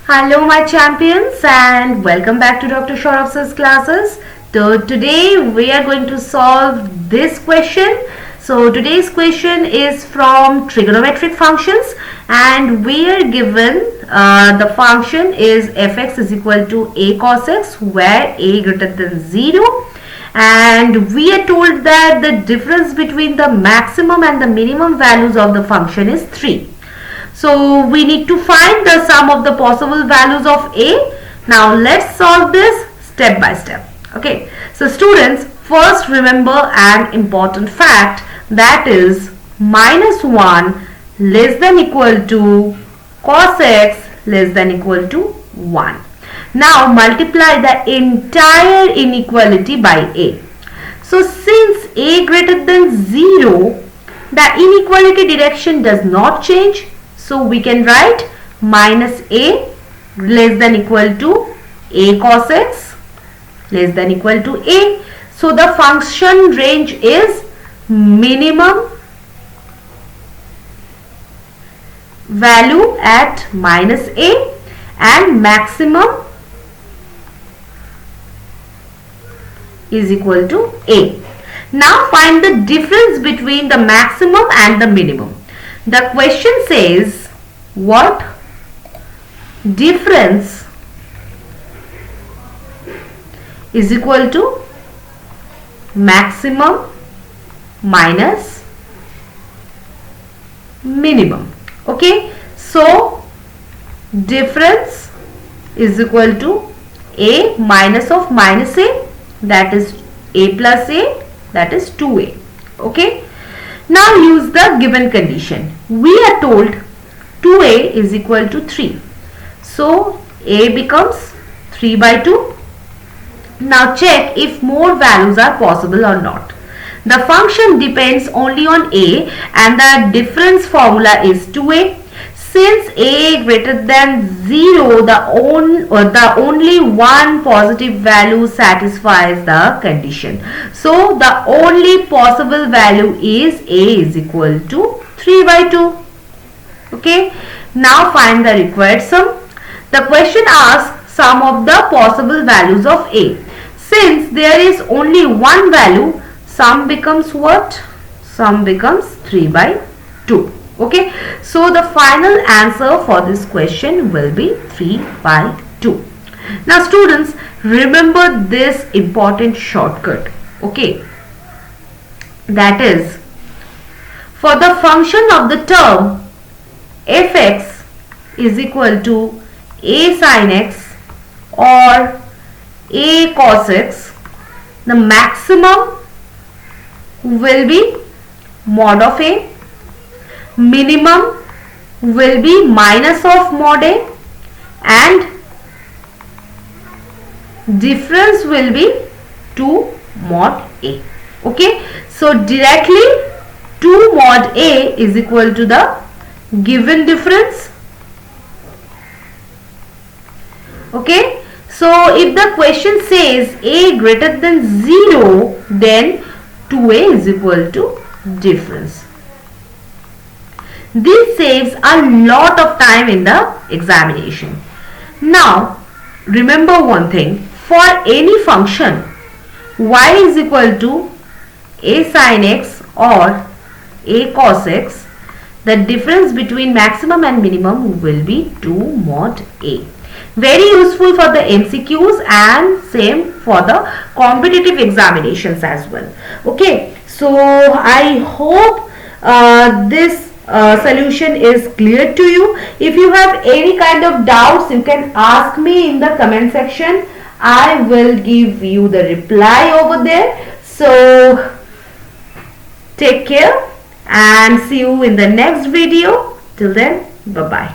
Hello my champions and welcome back to Dr. Shoraf's classes. So today we are going to solve this question. So today's question is from trigonometric functions and we are given the function is fx is equal to a cos x where a greater than 0, and we are told that the difference between the maximum and the minimum values of the function is 3. So we need to find the sum of the possible values of a. Now let's solve this step by step. Okay, so students, first remember an important fact, that is -1 less than equal to cos x less than equal to 1. Now multiply the entire inequality by a. So since a greater than 0, the inequality direction does not change. So we can write minus a less than equal to a cos x less than equal to a. So the function range is minimum value at minus a and maximum is equal to a. Now find the difference between the maximum and the minimum. The question says what difference is equal to maximum minus minimum. Okay, so difference is equal to a minus of minus a, that is a plus a, that is 2a. Okay, now use the given condition. We are told 2a is equal to 3. So a becomes 3 by 2. Now check if more values are possible or not. The function depends only on a and the difference formula is 2a. Since a greater than 0, the only one positive value satisfies the condition. So the only possible value is a is equal to 3 by 2. Okay. Now find the required sum. The question asks sum of the possible values of a. Since there is only one value, sum becomes what? Sum becomes 3 by 2. Okay, so the final answer for this question will be 3 by 2. Now students, remember this important shortcut. Okay, that is, for the function of the term fx is equal to a sin x or a cos x, the maximum will be mod of a, minimum will be minus of mod a, and difference will be 2 mod a. Okay, so directly 2 mod a is equal to the given difference. Okay, so if the question says a greater than 0, then 2a is equal to difference. This saves a lot of time in the examination. Now remember one thing, for any function y is equal to a sin x or a cos x, the difference between maximum and minimum will be 2 mod a. Very useful for the MCQs and same for the competitive examinations as well. Okay, so I hope this solution is clear to you. If you have any kind of doubts, you can ask me in the comment section. I will give you the reply over there. So take care and see you in the next video. Till then, bye bye.